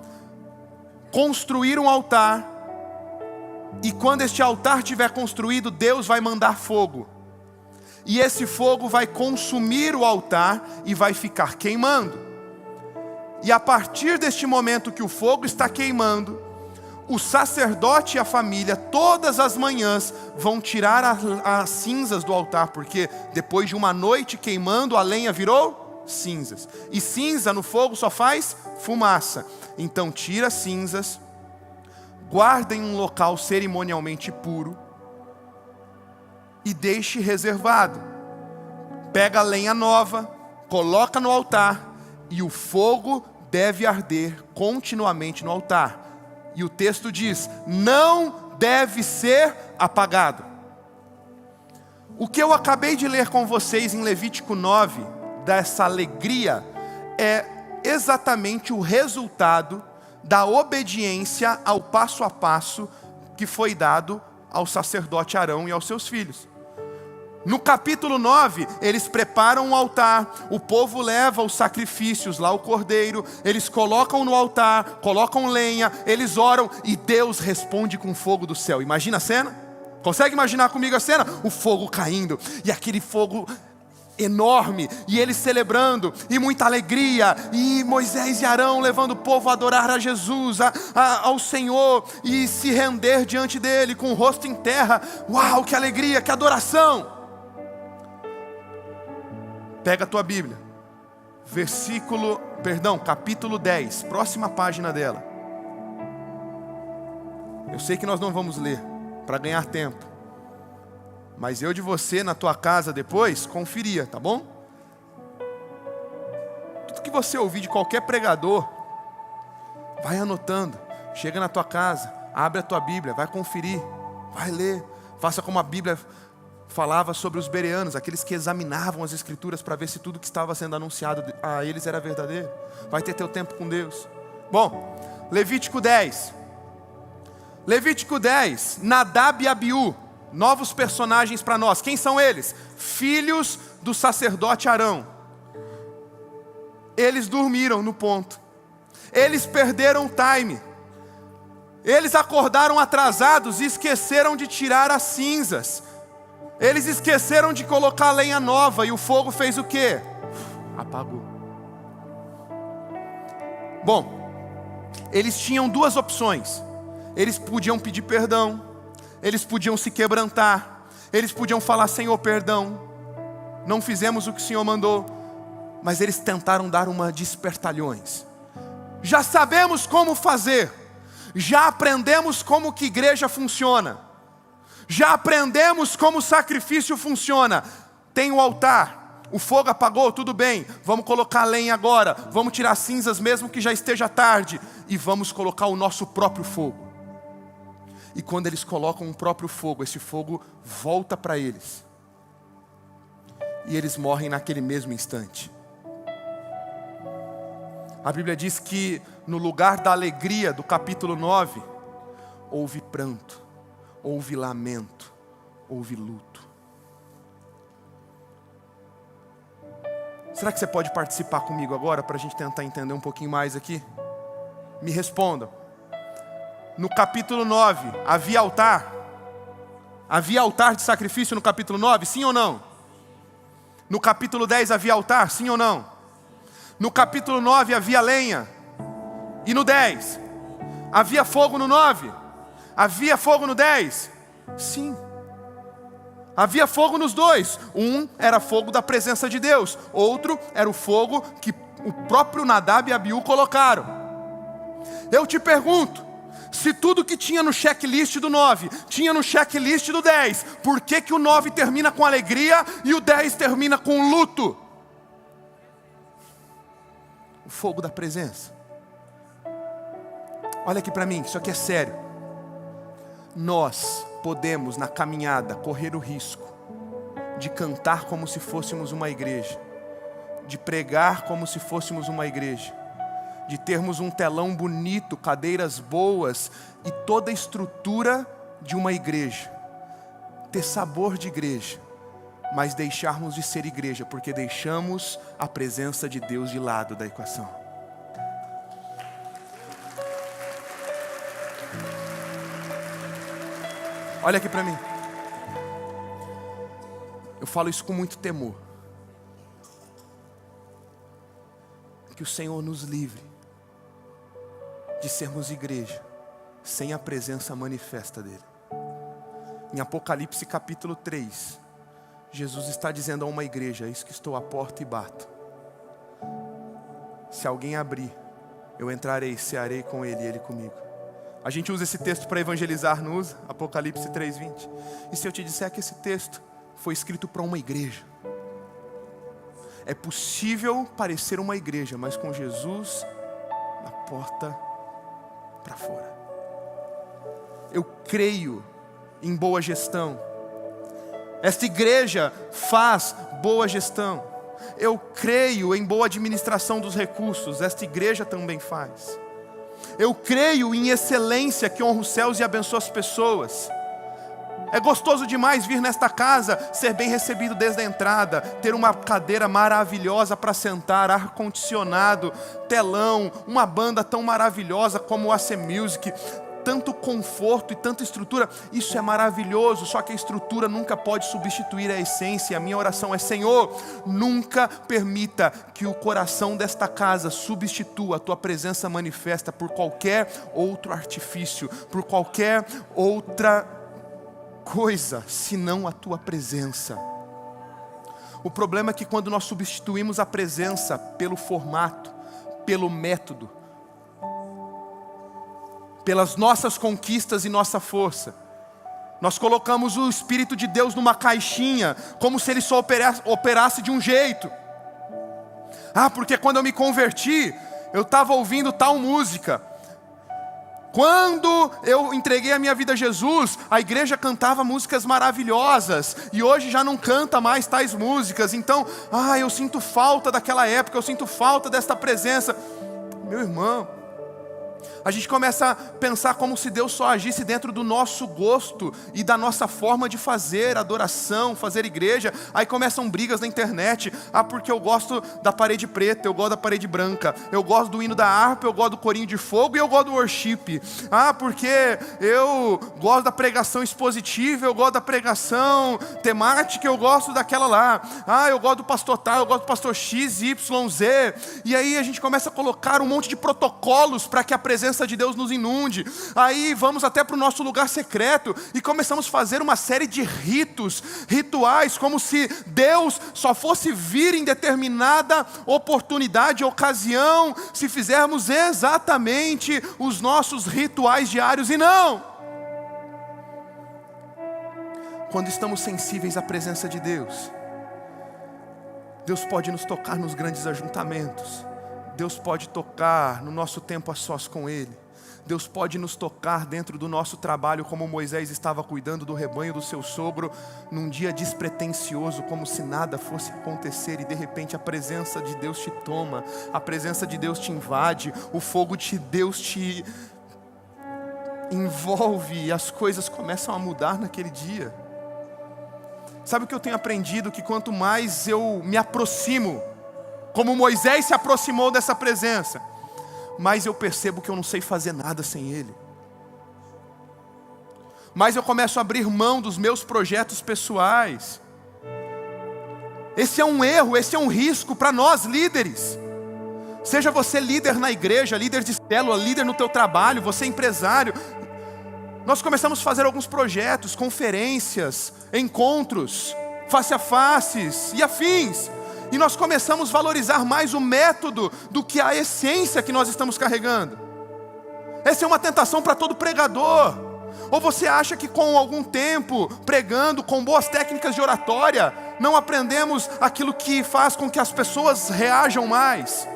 Speaker 1: construir um altar, e quando este altar estiver construído, Deus vai mandar fogo, e esse fogo vai consumir o altar e vai ficar queimando. E a partir deste momento que o fogo está queimando, o sacerdote e a família, todas as manhãs, vão tirar as cinzas do altar, porque depois de uma noite queimando, a lenha virou cinzas. E cinza no fogo só faz fumaça. Então tira as cinzas, guarda em um local cerimonialmente puro e deixe reservado. Pega a lenha nova, coloca no altar, e o fogo deve arder continuamente no altar. E o texto diz: não deve ser apagado. O que eu acabei de ler com vocês em Levítico 9, dessa alegria, é exatamente o resultado da obediência ao passo a passo que foi dado ao sacerdote Arão e aos seus filhos. No capítulo 9, eles preparam um altar, o povo leva os sacrifícios lá, o cordeiro, eles colocam no altar, colocam lenha, eles oram e Deus responde com fogo do céu. Imagina a cena? Consegue imaginar comigo a cena? O fogo caindo, e aquele fogo enorme, e eles celebrando, e muita alegria, e Moisés e Arão levando o povo a adorar a Jesus, ao Senhor, e se render diante dele com o rosto em terra. Uau, que alegria, que adoração! Pega a tua Bíblia, capítulo 10, próxima página dela. Eu sei que nós não vamos ler, para ganhar tempo, mas eu de você na tua casa depois, conferia, tá bom? Tudo que você ouvir de qualquer pregador, vai anotando, chega na tua casa, abre a tua Bíblia, vai conferir, vai ler, faça como a Bíblia falava sobre os bereanos, aqueles que examinavam as escrituras para ver se tudo que estava sendo anunciado a eles era verdadeiro. Vai ter teu tempo com Deus. Bom, Levítico 10, Nadab e Abiú, novos personagens para nós. Quem são eles? Filhos do sacerdote Arão. Eles dormiram no ponto, eles perderam o time, eles acordaram atrasados e esqueceram de tirar as cinzas. Eles esqueceram de colocar lenha nova, e o fogo fez o quê? Apagou. Bom, eles tinham duas opções. Eles podiam pedir perdão, eles podiam se quebrantar, eles podiam falar: Senhor, perdão, não fizemos o que o Senhor mandou. Mas eles tentaram dar uma de espertalhões. Já sabemos como fazer, já aprendemos como que igreja funciona, já aprendemos como o sacrifício funciona. Tem o altar, o fogo apagou, tudo bem, vamos colocar lenha agora, vamos tirar cinzas mesmo que já esteja tarde, e vamos colocar o nosso próprio fogo. E quando eles colocam o próprio fogo, esse fogo volta para eles, e eles morrem naquele mesmo instante. A Bíblia diz que no lugar da alegria do capítulo 9, houve pranto, houve lamento, houve luto. Será que você pode participar comigo agora para a gente tentar entender um pouquinho mais aqui? Me respondam. No capítulo 9, havia altar? Havia altar de sacrifício no capítulo 9, sim ou não? No capítulo 10 havia altar, sim ou não? No capítulo 9 havia lenha. E no 10? Havia fogo no 9? Havia fogo no 10? Sim. Havia fogo nos dois. Um era fogo da presença de Deus, outro era o fogo que o próprio Nadab e Abiú colocaram. Eu te pergunto, se tudo que tinha no checklist do 9 tinha no checklist do 10, por que que o 9 termina com alegria e o 10 termina com luto? O fogo da presença. Olha aqui para mim, isso aqui é sério. Nós podemos na caminhada correr o risco de cantar como se fôssemos uma igreja, de pregar como se fôssemos uma igreja, de termos um telão bonito, cadeiras boas e toda a estrutura de uma igreja, ter sabor de igreja, mas deixarmos de ser igreja porque deixamos a presença de Deus de lado da equação. Olha aqui para mim. Eu falo isso com muito temor. Que o Senhor nos livre de sermos igreja sem a presença manifesta dEle. Em Apocalipse capítulo 3, Jesus está dizendo a uma igreja: eis que estou à porta e bato. Se alguém abrir, eu entrarei, cearei com ele e ele comigo. A gente usa esse texto para evangelizar, não usa? Apocalipse 3:20. E se eu te disser que esse texto foi escrito para uma igreja? É possível parecer uma igreja, mas com Jesus na porta para fora. Eu creio em boa gestão. Esta igreja faz boa gestão. Eu creio em boa administração dos recursos. Esta igreja também faz. Eu creio em excelência que honra os céus e abençoa as pessoas. É gostoso demais vir nesta casa, ser bem recebido desde a entrada, ter uma cadeira maravilhosa para sentar, ar-condicionado, telão, uma banda tão maravilhosa como o AC Music, tanto conforto e tanta estrutura. Isso é maravilhoso, só que a estrutura nunca pode substituir a essência. A minha oração é: Senhor, nunca permita que o coração desta casa substitua a tua presença manifesta por qualquer outro artifício, por qualquer outra coisa, senão a tua presença. O problema é que quando nós substituímos a presença pelo formato, pelo método, pelas nossas conquistas e nossa força, nós colocamos o Espírito de Deus numa caixinha, como se ele só operasse de um jeito. Porque quando eu me converti, eu estava ouvindo tal música. Quando eu entreguei a minha vida a Jesus, a igreja cantava músicas maravilhosas, e hoje já não canta mais tais músicas. Então, eu sinto falta daquela época, eu sinto falta desta presença. Meu irmão, a gente começa a pensar como se Deus só agisse dentro do nosso gosto e da nossa forma de fazer adoração, fazer igreja. Aí começam brigas na internet. Porque eu gosto da parede preta, eu gosto da parede branca, eu gosto do hino da harpa, eu gosto do corinho de fogo e eu gosto do worship. Porque eu gosto da pregação expositiva, eu gosto da pregação temática, eu gosto daquela lá. Eu gosto do pastor tal, eu gosto do pastor X, Y, Z. E aí a gente começa a colocar um monte de protocolos para que a presença de Deus nos inunde. Aí vamos até para o nosso lugar secreto e começamos a fazer uma série de rituais, como se Deus só fosse vir em determinada oportunidade, ocasião, se fizermos exatamente os nossos rituais diários. E não! Quando estamos sensíveis à presença de Deus, Deus pode nos tocar nos grandes ajuntamentos, Deus pode tocar no nosso tempo a sós com Ele. Deus pode nos tocar dentro do nosso trabalho, como Moisés estava cuidando do rebanho do seu sogro, num dia despretensioso, como se nada fosse acontecer, e de repente a presença de Deus te toma, a presença de Deus te invade, o fogo de Deus te envolve, e as coisas começam a mudar naquele dia. Sabe o que eu tenho aprendido? Que quanto mais eu me aproximo, como Moisés se aproximou dessa presença, mas eu percebo que eu não sei fazer nada sem Ele. Mas eu começo a abrir mão dos meus projetos pessoais. Esse é um erro, esse é um risco para nós líderes. Seja você líder na igreja, líder de célula, líder no teu trabalho, você empresário. Nós começamos a fazer alguns projetos, conferências, encontros, face a faces e afins. E nós começamos a valorizar mais o método do que a essência que nós estamos carregando. Essa é uma tentação para todo pregador. Ou você acha que com algum tempo pregando, com boas técnicas de oratória, não aprendemos aquilo que faz com que as pessoas reajam mais,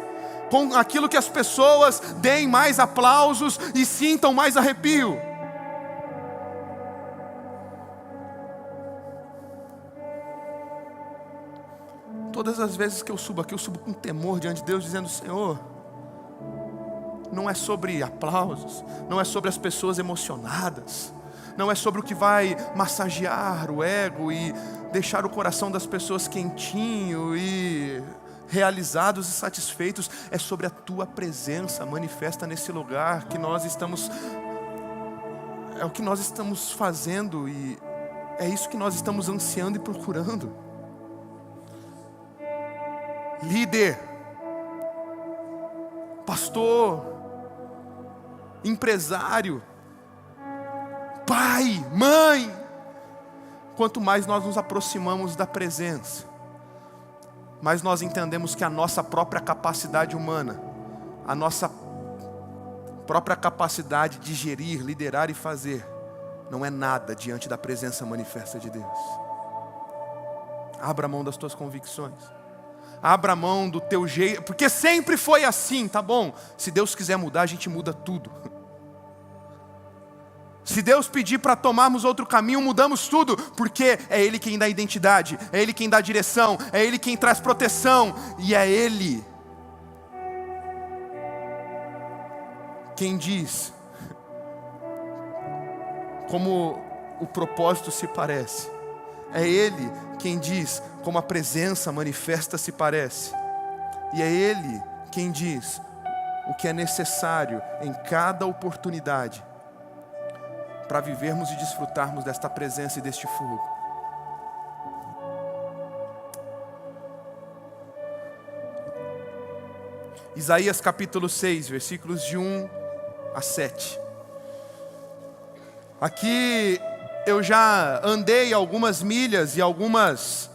Speaker 1: com aquilo que as pessoas deem mais aplausos e sintam mais arrepio? Todas as vezes que eu subo aqui, eu subo com temor diante de Deus, dizendo: Senhor, não é sobre aplausos, não é sobre as pessoas emocionadas, não é sobre o que vai massagear o ego e deixar o coração das pessoas quentinho e realizados e satisfeitos. É sobre a Tua presença manifesta nesse lugar que nós estamos, é o que nós estamos fazendo, e é isso que nós estamos ansiando e procurando. Líder, pastor, empresário, pai, mãe, quanto mais nós nos aproximamos da presença, mais nós entendemos que a nossa própria capacidade humana, a nossa própria capacidade de gerir, liderar e fazer, não é nada diante da presença manifesta de Deus. Abra mão das tuas convicções. Abra mão do teu jeito, porque sempre foi assim, tá bom? Se Deus quiser mudar, a gente muda tudo. Se Deus pedir para tomarmos outro caminho, mudamos tudo, porque é Ele quem dá identidade, é Ele quem dá direção, é Ele quem traz proteção, e é Ele quem diz, como o propósito se parece. É Ele quem diz como a presença manifesta se parece. E é Ele quem diz o que é necessário em cada oportunidade para vivermos e desfrutarmos desta presença e deste fogo. Isaías capítulo 6, versículos de 1 a 7. Aqui eu já andei algumas milhas e algumas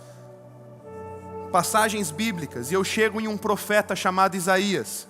Speaker 1: passagens bíblicas, e eu chego em um profeta chamado Isaías.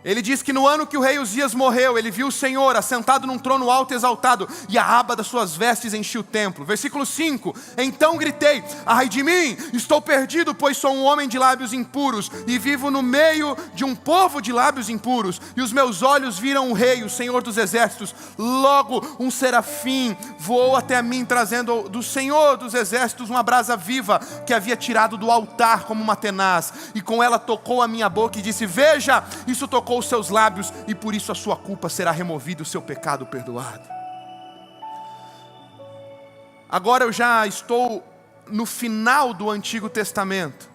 Speaker 1: Ele diz que no ano que o rei Uzias morreu, ele viu o Senhor assentado num trono alto e exaltado, e a aba das suas vestes enchia o templo. Versículo 5: então gritei: ai de mim, estou perdido, pois sou um homem de lábios impuros, e vivo no meio de um povo de lábios impuros, e os meus olhos viram o rei, o Senhor dos exércitos. Logo um serafim voou até mim, trazendo do Senhor dos exércitos uma brasa viva, que havia tirado do altar como uma tenaz, e com ela tocou a minha boca e disse: veja, isso tocou os seus lábios, e por isso a sua culpa será removida, o seu pecado perdoado. Agora eu já estou no final do Antigo Testamento,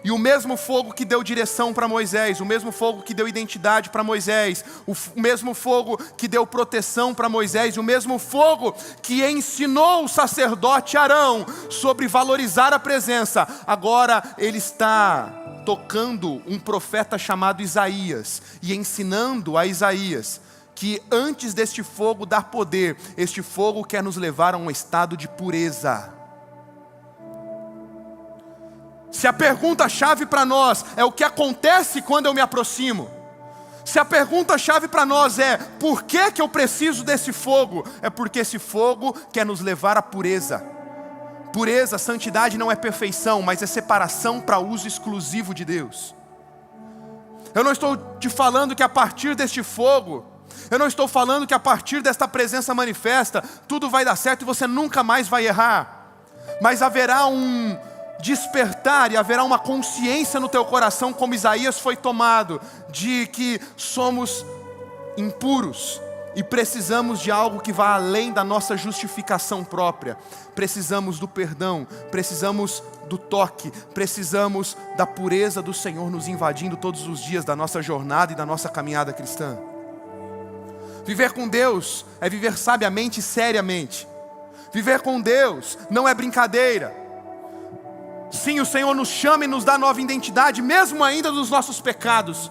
Speaker 1: e o mesmo fogo que deu direção para Moisés, o mesmo fogo que deu identidade para Moisés, o mesmo fogo que deu proteção para Moisés, o mesmo fogo que ensinou o sacerdote Arão sobre valorizar a presença, agora ele está tocando um profeta chamado Isaías, e ensinando a Isaías que antes deste fogo dar poder, este fogo quer nos levar a um estado de pureza. Se a pergunta-chave para nós é o que acontece quando eu me aproximo, se a pergunta-chave para nós é por que eu preciso desse fogo, é porque esse fogo quer nos levar à pureza. Pureza, santidade não é perfeição, mas é separação para uso exclusivo de Deus. Eu não estou te falando que a partir deste fogo, eu não estou falando que a partir desta presença manifesta, tudo vai dar certo e você nunca mais vai errar. Mas haverá um despertar e haverá uma consciência no teu coração, como Isaías foi tomado, de que somos impuros e precisamos de algo que vá além da nossa justificação própria. Precisamos do perdão, precisamos do toque, precisamos da pureza do Senhor nos invadindo todos os dias da nossa jornada e da nossa caminhada cristã. Viver com Deus é viver sabiamente e seriamente. Viver com Deus não é brincadeira. Sim, o Senhor nos chama e nos dá nova identidade, mesmo ainda dos nossos pecados.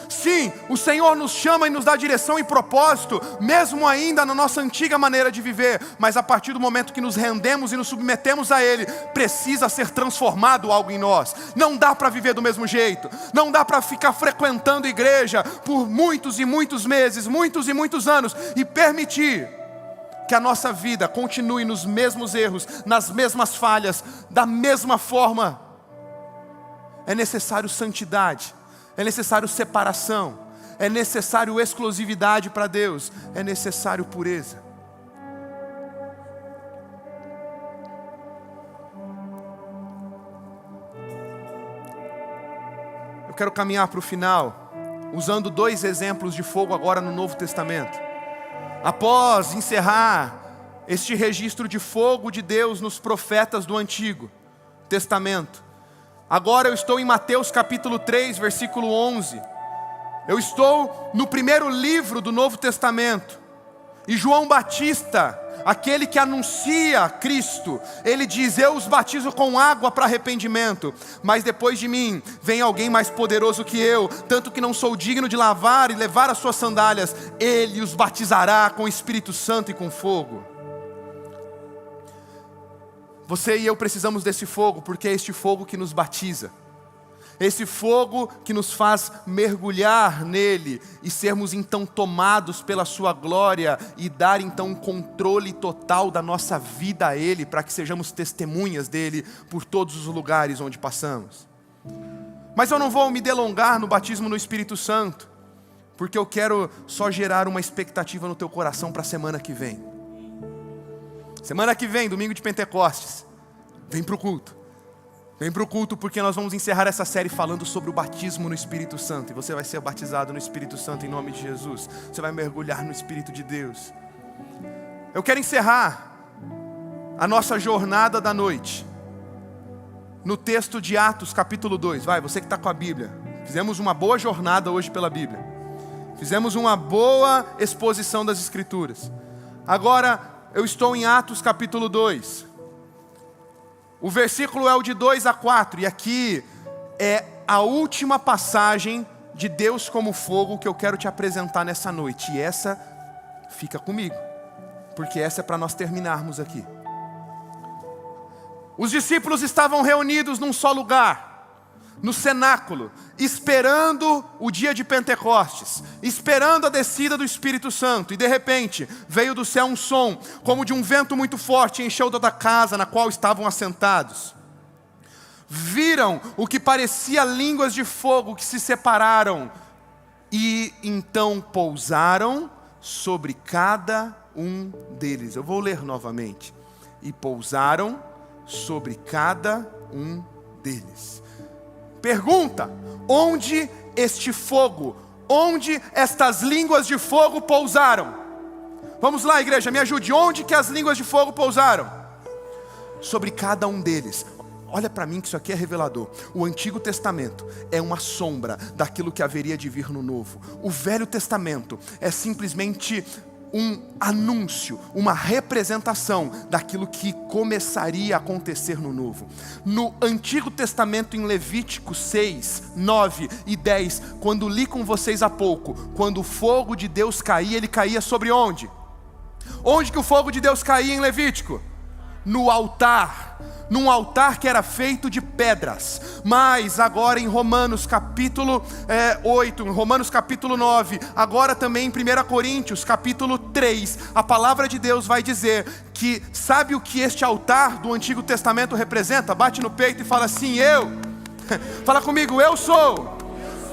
Speaker 1: Sim, o Senhor nos chama e nos dá direção e propósito, mesmo ainda na nossa antiga maneira de viver. Mas a partir do momento que nos rendemos e nos submetemos a Ele, precisa ser transformado algo em nós. Não dá para viver do mesmo jeito. Não dá para ficar frequentando igreja por muitos e muitos meses, muitos e muitos anos, e permitir que a nossa vida continue nos mesmos erros, nas mesmas falhas, da mesma forma. É necessário santidade. É necessário separação, é necessário exclusividade para Deus, é necessário pureza. Eu quero caminhar para o final, usando 2 exemplos de fogo agora no Novo Testamento. Após encerrar este registro de fogo de Deus nos profetas do Antigo Testamento, agora eu estou em Mateus capítulo 3, versículo 11. Eu estou no primeiro livro do Novo Testamento. E João Batista, aquele que anuncia Cristo, ele diz: eu os batizo com água para arrependimento, mas depois de mim vem alguém mais poderoso que eu, tanto que não sou digno de lavar e levar as suas sandálias. Ele os batizará com o Espírito Santo e com fogo. Você e eu precisamos desse fogo, porque é este fogo que nos batiza. Esse fogo que nos faz mergulhar nele e sermos então tomados pela sua glória e dar então um controle total da nossa vida a Ele, para que sejamos testemunhas dele por todos os lugares onde passamos. Mas eu não vou me delongar no batismo no Espírito Santo, porque eu quero só gerar uma expectativa no teu coração para a semana que vem. Semana que vem, domingo de Pentecostes, vem para o culto. Vem para o culto, porque nós vamos encerrar essa série falando sobre o batismo no Espírito Santo. E você vai ser batizado no Espírito Santo em nome de Jesus. Você vai mergulhar no Espírito de Deus. Eu quero encerrar a nossa jornada da noite no texto de Atos capítulo 2. Vai, você que está com a Bíblia. Fizemos uma boa jornada hoje pela Bíblia. Fizemos uma boa exposição das Escrituras. Agora eu estou em Atos capítulo 2. O versículo é o de 2 a 4. E aqui é a última passagem de Deus como fogo que eu quero te apresentar nessa noite. E essa fica comigo, porque essa é para nós terminarmos aqui. Os discípulos estavam reunidos num só lugar, no cenáculo, esperando o dia de Pentecostes, esperando a descida do Espírito Santo. E de repente veio do céu um som, como de um vento muito forte, e encheu toda a casa na qual estavam assentados. Viram o que parecia línguas de fogo que se separaram, e então pousaram sobre cada um deles. Eu vou ler novamente. E pousaram sobre cada um deles. Pergunta: onde este fogo, onde estas línguas de fogo pousaram? Vamos lá, igreja, me ajude. Onde que as línguas de fogo pousaram? Sobre cada um deles. Olha para mim que isso aqui é revelador. O Antigo Testamento é uma sombra daquilo que haveria de vir no Novo. O Velho Testamento é simplesmente um anúncio, uma representação daquilo que começaria a acontecer no Novo. No Antigo Testamento, em Levítico 6, 9 e 10, quando li com vocês há pouco, quando o fogo de Deus caía, ele caía sobre onde? Onde que o fogo de Deus caía em Levítico? No altar. Num altar que era feito de pedras. Mas agora em Romanos capítulo 8, em Romanos capítulo 9, agora também em 1 Coríntios capítulo 3, a palavra de Deus vai dizer que, sabe o que este altar do Antigo Testamento representa? Bate no peito e fala assim: fala comigo, eu sou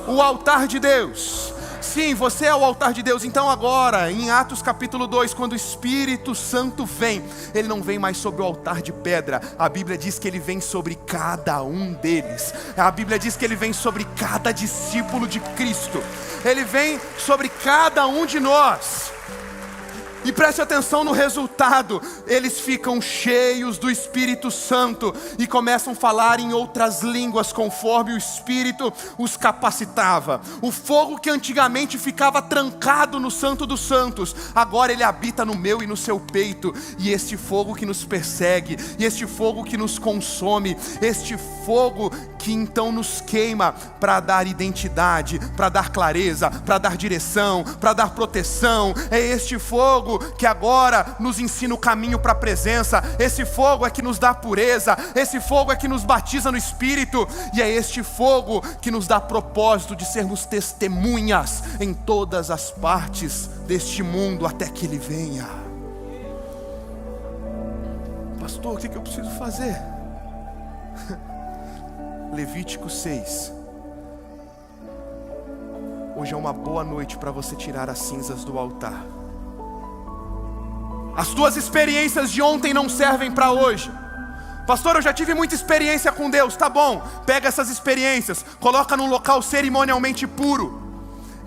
Speaker 1: o altar de Deus. Sim, você é o altar de Deus. Então agora, em Atos capítulo 2, quando o Espírito Santo vem, ele não vem mais sobre o altar de pedra. A Bíblia diz que ele vem sobre cada um deles. A Bíblia diz que ele vem sobre cada discípulo de Cristo. Ele vem sobre cada um de nós. E preste atenção no resultado. Eles ficam cheios do Espírito Santo e começam a falar em outras línguas conforme o Espírito os capacitava. O fogo que antigamente ficava trancado no Santo dos Santos, agora ele habita no meu e no seu peito. E este fogo que nos persegue, e este fogo que nos consome, este fogo que então nos queima para dar identidade, para dar clareza, para dar direção, para dar proteção. É este fogo que agora nos ensina o caminho para a presença. Esse fogo é que nos dá pureza. Esse fogo é que nos batiza no Espírito. E é este fogo que nos dá propósito de sermos testemunhas em todas as partes deste mundo até que Ele venha. Pastor, o que eu preciso fazer? Levítico 6. Hoje é uma boa noite para você tirar as cinzas do altar. As tuas experiências de ontem não servem para hoje. Pastor, eu já tive muita experiência com Deus. Tá bom, pega essas experiências, coloca num local cerimonialmente puro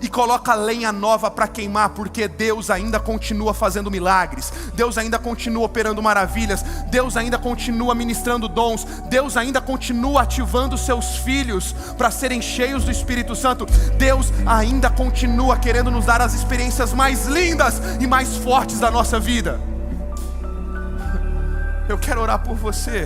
Speaker 1: e coloca lenha nova para queimar, porque Deus ainda continua fazendo milagres, Deus ainda continua operando maravilhas, Deus ainda continua ministrando dons, Deus ainda continua ativando seus filhos para serem cheios do Espírito Santo. Deus ainda continua querendo nos dar as experiências mais lindas e mais fortes da nossa vida. Eu quero orar por você.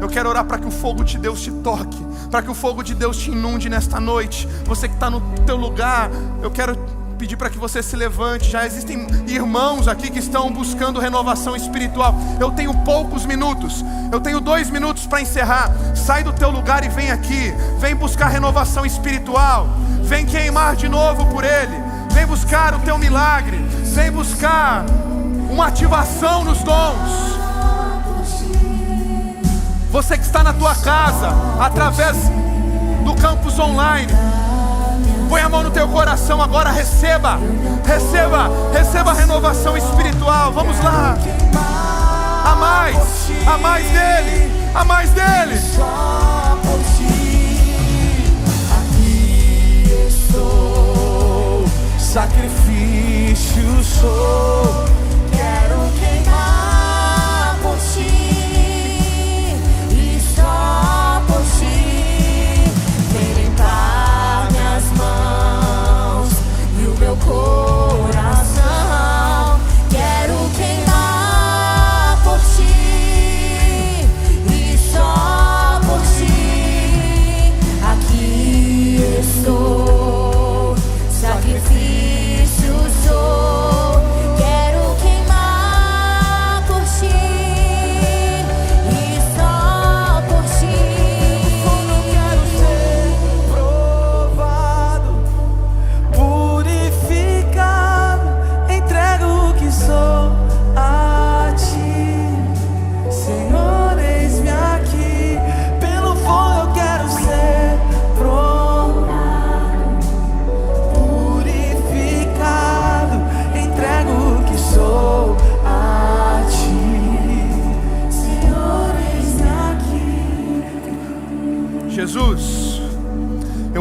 Speaker 1: Eu quero orar para que o fogo de Deus te toque, para que o fogo de Deus te inunde nesta noite. Você que está no teu lugar, eu quero pedir para que você se levante. Já existem irmãos aqui que estão buscando renovação espiritual. Eu tenho poucos minutos, eu tenho 2 minutos para encerrar. Sai do teu lugar e vem aqui. Vem buscar renovação espiritual. Vem queimar de novo por Ele. Vem buscar o teu milagre. Vem buscar uma ativação nos dons. Você que está na tua casa, através do campus online, põe a mão no teu coração agora, receba a renovação espiritual. Vamos lá. A mais dele.
Speaker 2: Só por ti, aqui estou, sacrifício sou, quero que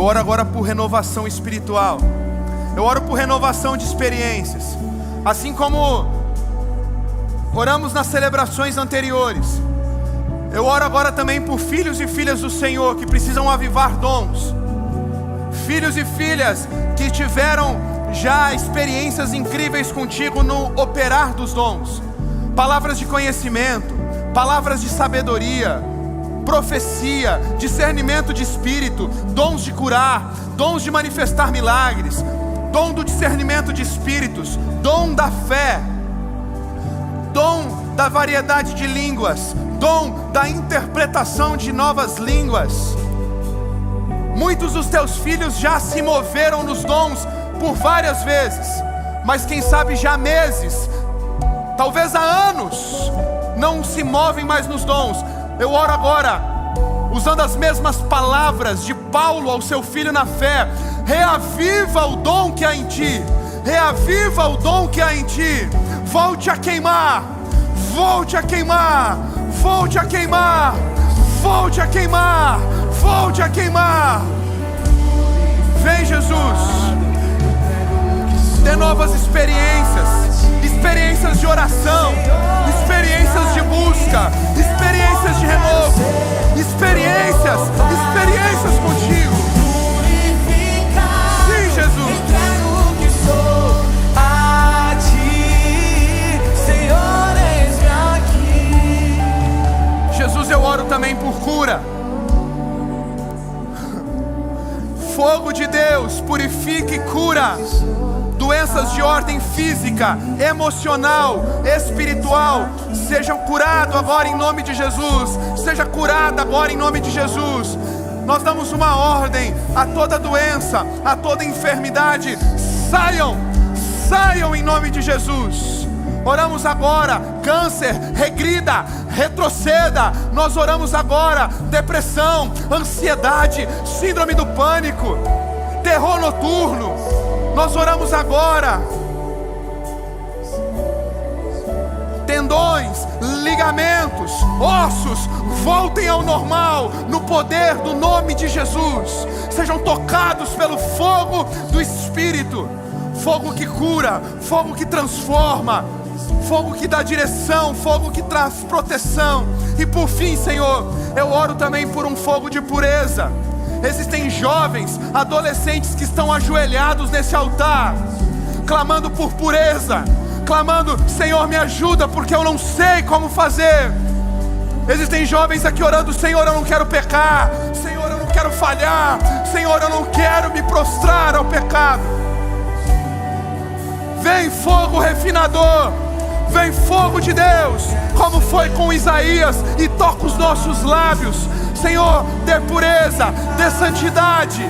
Speaker 1: oro agora por renovação espiritual. Eu oro por renovação de experiências. Assim como oramos nas celebrações anteriores, eu oro agora também por filhos e filhas do Senhor que precisam avivar dons. Filhos e filhas que tiveram já experiências incríveis contigo no operar dos dons. Palavras de conhecimento, palavras de sabedoria, profecia, discernimento de espírito, dons de curar, dons de manifestar milagres, dom do discernimento de espíritos, dom da fé, dom da variedade de línguas, dom da interpretação de novas línguas. Muitos dos teus filhos já se moveram nos dons por várias vezes, mas quem sabe já há meses, talvez há anos, não se movem mais nos dons. Eu oro agora, usando as mesmas palavras de Paulo ao seu filho na fé: reaviva o dom que há em ti, reaviva o dom que há em ti, volte a queimar, volte a queimar, volte a queimar, volte a queimar, volte a queimar. Vem, Jesus, dê novas experiências, experiências de oração, experiências de busca, experiências de renovo, experiências contigo. Sim, Jesus.
Speaker 2: Entrego o que sou a ti, Senhor, eis-me aqui.
Speaker 1: Jesus, eu oro também por cura. Fogo de Deus, purifica e cura doenças de ordem física, emocional, espiritual. Sejam curados agora em nome de Jesus. Seja curada agora em nome de Jesus. Nós damos uma ordem a toda doença, a toda enfermidade: saiam, saiam em nome de Jesus. Oramos agora, câncer, regrida, retroceda. Nós oramos agora, depressão, ansiedade, síndrome do pânico, terror noturno. Nós oramos agora, tendões, ligamentos, ossos, voltem ao normal, no poder do nome de Jesus. Sejam tocados pelo fogo do Espírito. Fogo que cura, fogo que transforma, fogo que dá direção, fogo que traz proteção. E por fim, Senhor, eu oro também por um fogo de pureza. Existem jovens, adolescentes que estão ajoelhados nesse altar, clamando por pureza, clamando: Senhor, me ajuda, porque eu não sei como fazer. Existem jovens aqui orando: Senhor, eu não quero pecar, Senhor, eu não quero falhar, Senhor, eu não quero me prostrar ao pecado. Vem fogo refinador, vem fogo de Deus, como foi com Isaías, e toca os nossos lábios. Senhor, dê pureza, dê santidade.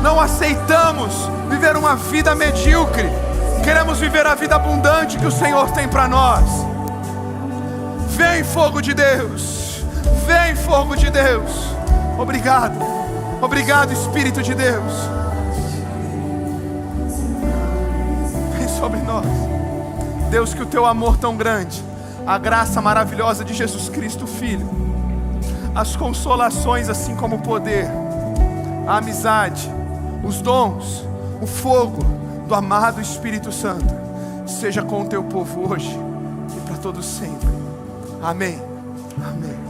Speaker 1: Não aceitamos viver uma vida medíocre, queremos viver a vida abundante que o Senhor tem para nós. Vem fogo de Deus, vem fogo de Deus. Obrigado, obrigado, Espírito de Deus. Vem sobre nós, Deus, que o teu amor tão grande, a graça maravilhosa de Jesus Cristo, Filho, as consolações, assim como o poder, a amizade, os dons, o fogo do amado Espírito Santo, seja com o teu povo hoje e para todos sempre. Amém. Amém.